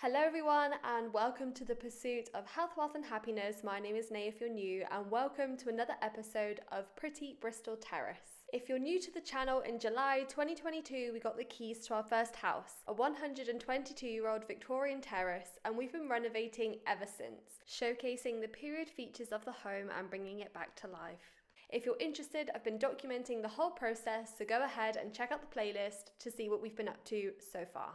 Hello everyone and welcome to the pursuit of health, wealth and happiness. My name is Nay if you're new, and welcome to another episode of Pretty Bristol Terrace. If you're new to the channel, in July 2022 we got the keys to our first house, a 122-year-old Victorian terrace, and we've been renovating ever since, showcasing the period features of the home and bringing it back to life. If you're interested, I've been documenting the whole process, so go ahead and check out the playlist to see what we've been up to so far.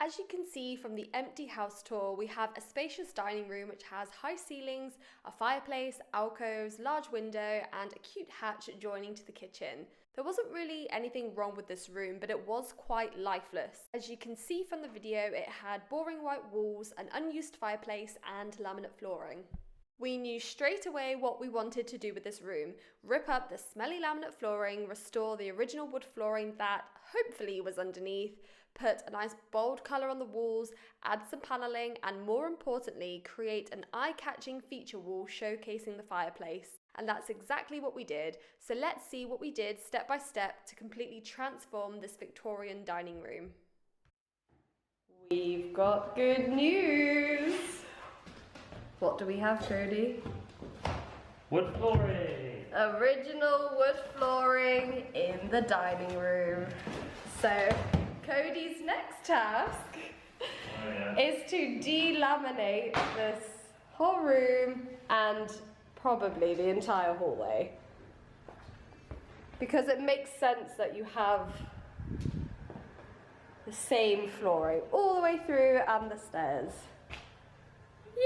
As you can see from the empty house tour, we have a spacious dining room which has high ceilings, a fireplace, alcoves, large window and a cute hatch joining to the kitchen. There wasn't really anything wrong with this room, but it was quite lifeless. As you can see from the video, it had boring white walls, an unused fireplace and laminate flooring. We knew straight away what we wanted to do with this room: rip up the smelly laminate flooring, restore the original wood flooring that hopefully was underneath, put a nice bold colour on the walls, add some panelling, and more importantly, create an eye-catching feature wall showcasing the fireplace. And that's exactly what we did. So let's see what we did step by step to completely transform this Victorian dining room. We've got good news! What do we have, Cody? Wood flooring! Original wood flooring in the dining room. So, Cody's next task is to delaminate this whole room and probably the entire hallway. Because it makes sense that you have the same flooring all the way through and the stairs. Yay!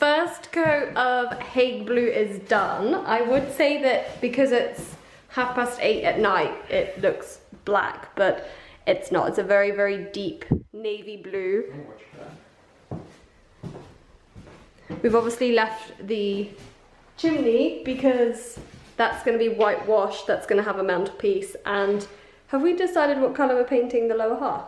first coat of Hague Blue is done. I would say that because it's 8:30 at night, it looks black, but it's not. It's a very, very deep navy blue. We've obviously left the chimney because that's going to be whitewashed, that's going to have a mantelpiece. And have we decided what colour we're painting the lower half?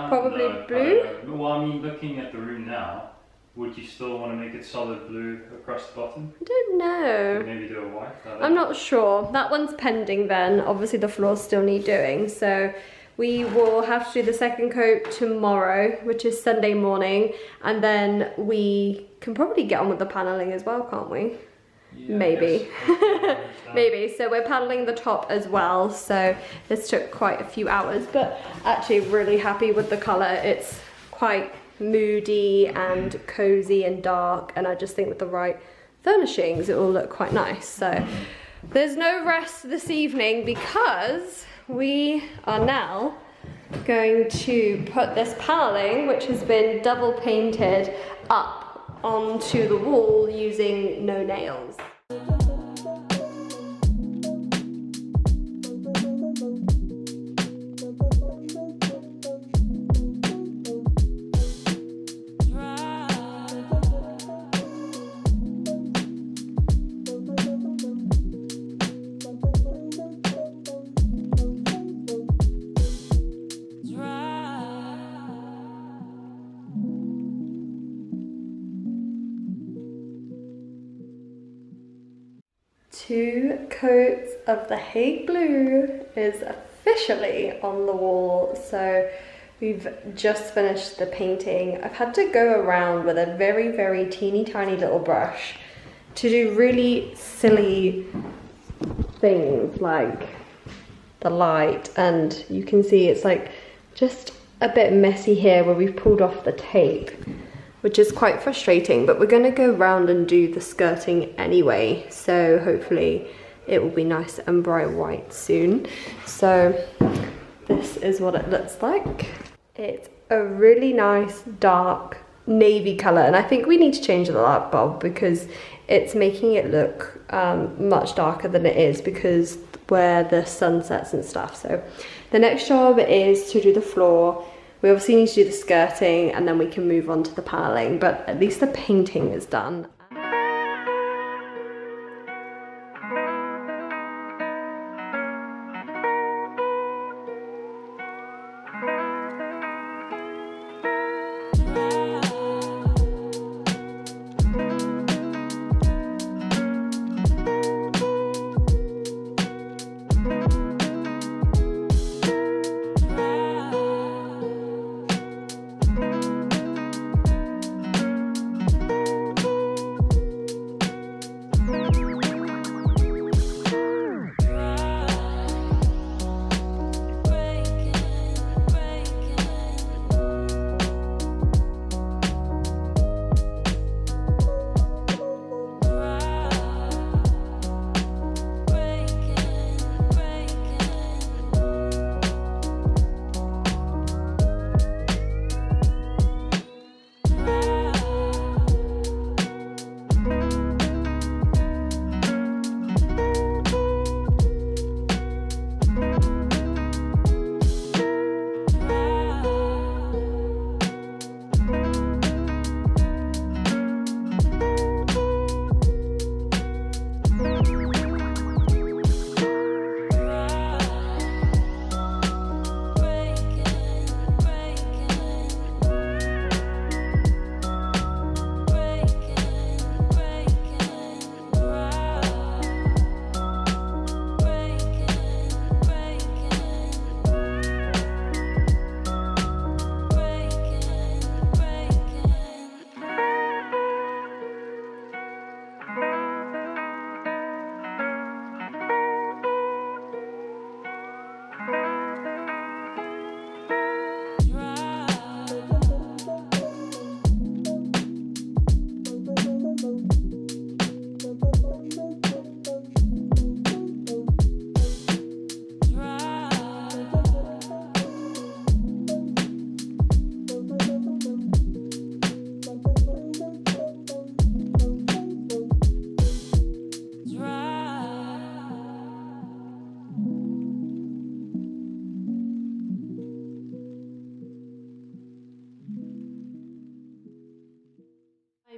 Probably no, blue? Well, I mean, looking at the room now, would you still want to make it solid blue across the bottom? I don't know. Maybe do a white? I'm not sure. That one's pending then. Obviously the floors still need doing, so we will have to do the second coat tomorrow, which is Sunday morning, and then we can probably get on with the paneling as well, can't we? Yeah, maybe. Maybe. So we're paneling the top as well, so this took quite a few hours, but actually really happy with the colour. It's quite moody and cozy and dark, and I just think with the right furnishings it will look quite nice. So there's no rest this evening because we are now going to put this paneling, which has been double painted, up onto the wall using no nails. Two coats of the Hague Blue is officially on the wall, so we've just finished the painting. I've had to go around with a very, very teeny tiny little brush to do really silly things like the light, and you can see it's like just a bit messy here where we've pulled off the tape, which is quite frustrating, but we're gonna go round and do the skirting anyway, so hopefully it will be nice and bright white soon. So this is what it looks like. It's a really nice dark navy colour, and I think we need to change the light bulb because it's making it look much darker than it is because where the sun sets and stuff. So the next job is to do the floor. We obviously need to do the skirting and then we can move on to the paneling, but at least the painting is done.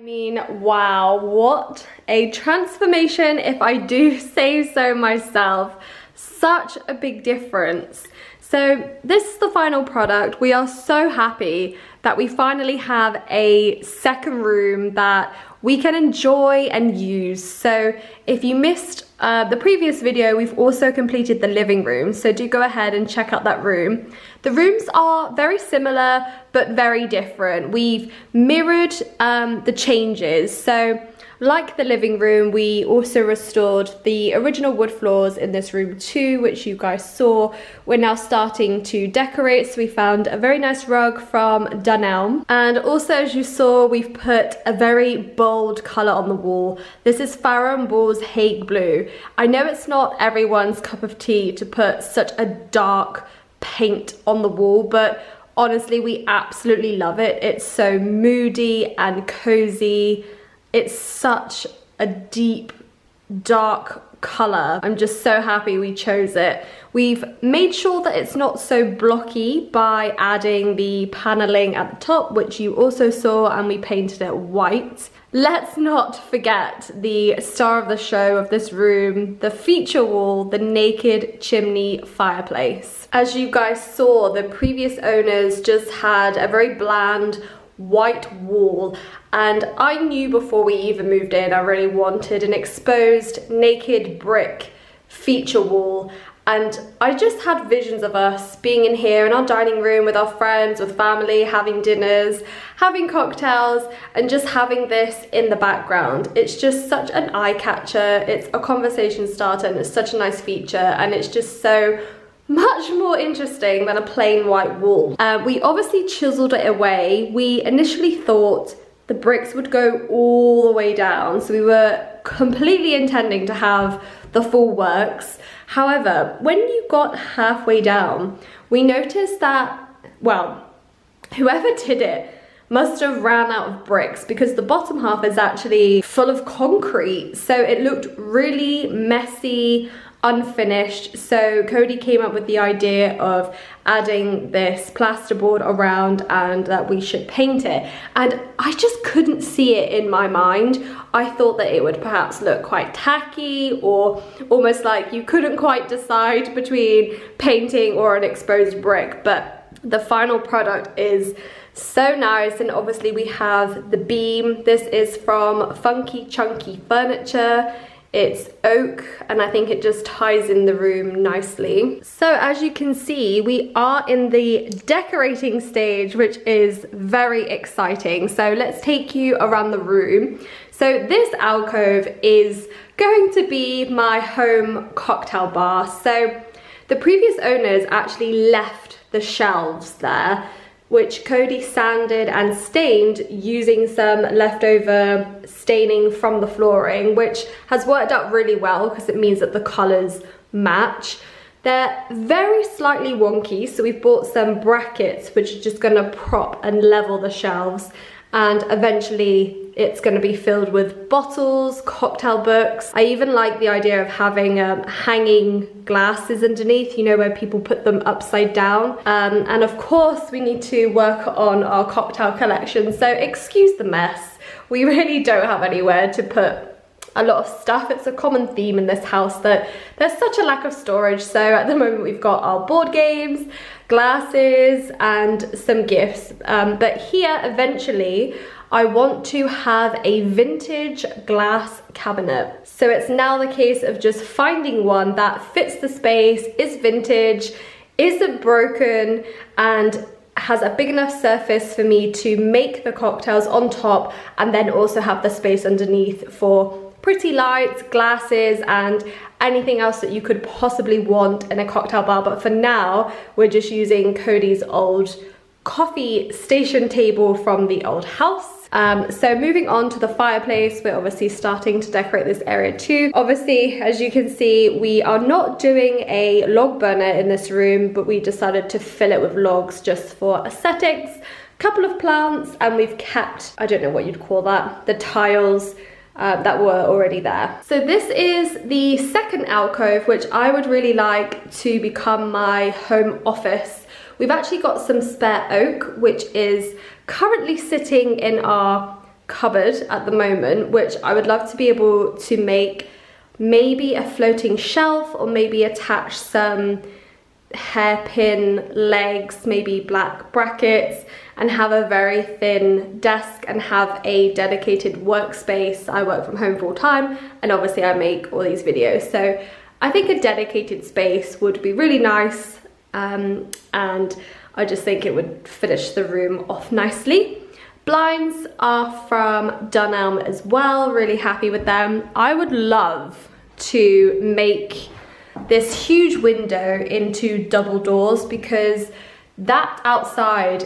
mean, wow, what a transformation, if I do say so myself. Such a big difference. So this is the final product. We are so happy that we finally have a second room that we can enjoy and use. So if you missed the previous video, we've also completed the living room, so do go ahead and check out that room. The rooms are very similar but very different. We've mirrored the changes. So like the living room, we also restored the original wood floors in this room too, which you guys saw. We're now starting to decorate, so we found a very nice rug from Dunelm. And also, as you saw, we've put a very bold colour on the wall. This is Farrow & Ball's Hague Blue. I know it's not everyone's cup of tea to put such a dark paint on the wall, but honestly, we absolutely love it. It's so moody and cozy. It's such a deep, dark colour. I'm just so happy we chose it. We've made sure that it's not so blocky by adding the panelling at the top, which you also saw, and we painted it white. Let's not forget the star of the show of this room, the feature wall, the naked chimney fireplace. As you guys saw, the previous owners just had a very bland white wall, and I knew before we even moved in I really wanted an exposed naked brick feature wall, and I just had visions of us being in here in our dining room with our friends, with family, having dinners, having cocktails, and just having this in the background. It's just such an eye catcher, it's a conversation starter, and it's such a nice feature, and it's just so much more interesting than a plain white wall. We obviously chiseled it away. We initially thought the bricks would go all the way down, so we were completely intending to have the full works. However, when you got halfway down, we noticed that, well, whoever did it must have ran out of bricks, because the bottom half is actually full of concrete, so it looked really messy, unfinished. So Cody came up with the idea of adding this plasterboard around and that we should paint it, and I just couldn't see it in my mind. I thought that it would perhaps look quite tacky, or almost like you couldn't quite decide between painting or an exposed brick, but the final product is so nice. And obviously we have the beam. This is from Funky Chunky Furniture. It's oak, and I think it just ties in the room nicely. So as you can see, we are in the decorating stage, which is very exciting. So let's take you around the room. So this alcove is going to be my home cocktail bar. So the previous owners actually left the shelves there, which Cody sanded and stained using some leftover staining from the flooring, which has worked out really well because it means that the colours match. They're very slightly wonky, so we've bought some brackets which are just gonna prop and level the shelves, and eventually it's going to be filled with bottles, cocktail books. I even like the idea of having hanging glasses underneath, you know, where people put them upside down. And of course we need to work on our cocktail collection, so excuse the mess. We really don't have anywhere to put a lot of stuff. It's a common theme in this house that there's such a lack of storage. So at the moment we've got our board games, glasses, and some gifts. But here eventually I want to have a vintage glass cabinet. So it's now the case of just finding one that fits the space, is vintage, isn't broken, and has a big enough surface for me to make the cocktails on top, and then also have the space underneath for pretty lights, glasses, and anything else that you could possibly want in a cocktail bar. But for now, we're just using Cody's old coffee station table from the old house. So moving on to the fireplace, we're obviously starting to decorate this area too. Obviously, as you can see, we are not doing a log burner in this room, but we decided to fill it with logs just for aesthetics. A couple of plants, and we've kept, I don't know what you'd call that, the tiles that were already there. So this is the second alcove, which I would really like to become my home office. We've actually got some spare oak, which is currently sitting in our cupboard at the moment, which I would love to be able to make maybe a floating shelf, or maybe attach some hairpin legs, maybe black brackets, and have a very thin desk and have a dedicated workspace. I work from home full time, and obviously I make all these videos, so I think a dedicated space would be really nice, and I just think it would finish the room off nicely. Blinds are from Dunelm as well, really happy with them. I would love to make this huge window into double doors, because that outside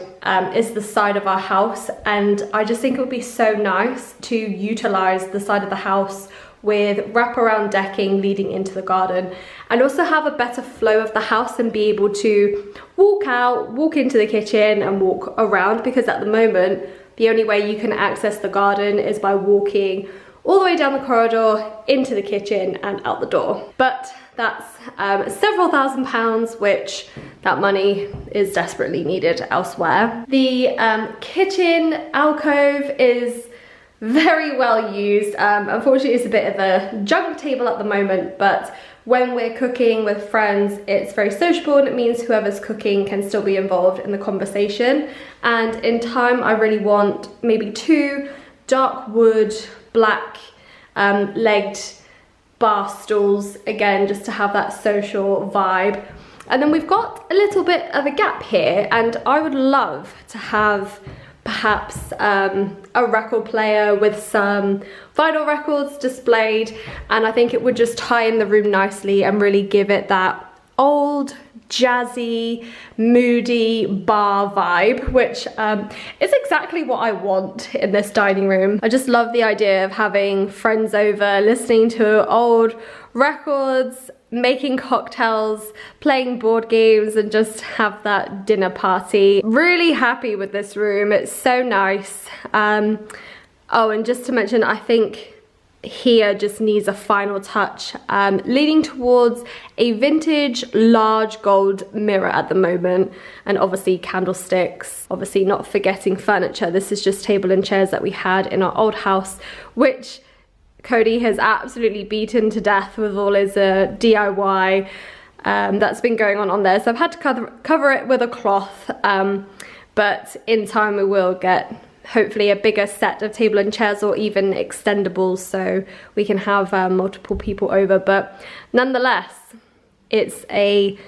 is the side of our house, and I just think it would be so nice to utilize the side of the house with wraparound decking leading into the garden, and also have a better flow of the house and be able to walk out, walk into the kitchen and walk around, because at the moment the only way you can access the garden is by walking all the way down the corridor into the kitchen and out the door. But that's several £1000s, which that money is desperately needed elsewhere. The kitchen alcove is very well used. Unfortunately, it's a bit of a junk table at the moment, but when we're cooking with friends, it's very sociable, and it means whoever's cooking can still be involved in the conversation. And in time, I really want maybe 2 dark wood, black legged bar stools, again, just to have that social vibe. And then we've got a little bit of a gap here, and I would love to have perhaps a record player with some vinyl records displayed, and I think it would just tie in the room nicely and really give it that old jazzy, moody bar vibe, which is exactly what I want in this dining room. I just love the idea of having friends over, listening to old records, making cocktails, playing board games, and just have that dinner party. Really happy with this room, it's so nice. Oh, and just to mention, I think here just needs a final touch, leaning towards a vintage large gold mirror at the moment, and obviously candlesticks, obviously not forgetting furniture. This is just table and chairs that we had in our old house, which Cody has absolutely beaten to death with all his DIY that's been going on there. So I've had to cover it with a cloth, but in time we will get hopefully a bigger set of table and chairs, or even extendables, so we can have multiple people over. But nonetheless, it's a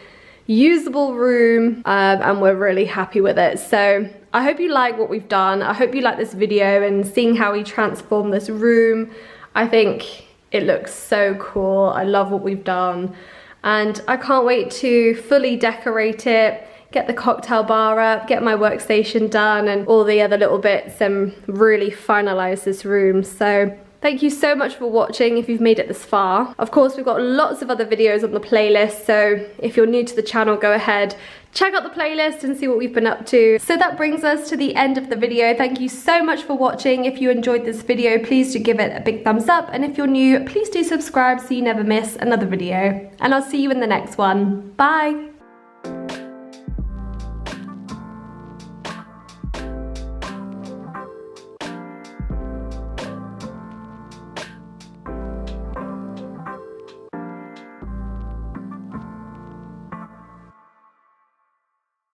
usable room, and we're really happy with it. So I hope you like what we've done. I hope you like this video and seeing how we transform this room. I think it looks so cool. I love what we've done, and I can't wait to fully decorate it, get the cocktail bar up, get my workstation done, and all the other little bits, and really finalize this room. So thank you so much for watching if you've made it this far. Of course, we've got lots of other videos on the playlist, so if you're new to the channel, go ahead, check out the playlist and see what we've been up to. So that brings us to the end of the video. Thank you so much for watching. If you enjoyed this video, please do give it a big thumbs up, and if you're new, please do subscribe so you never miss another video. And I'll see you in the next one. Bye!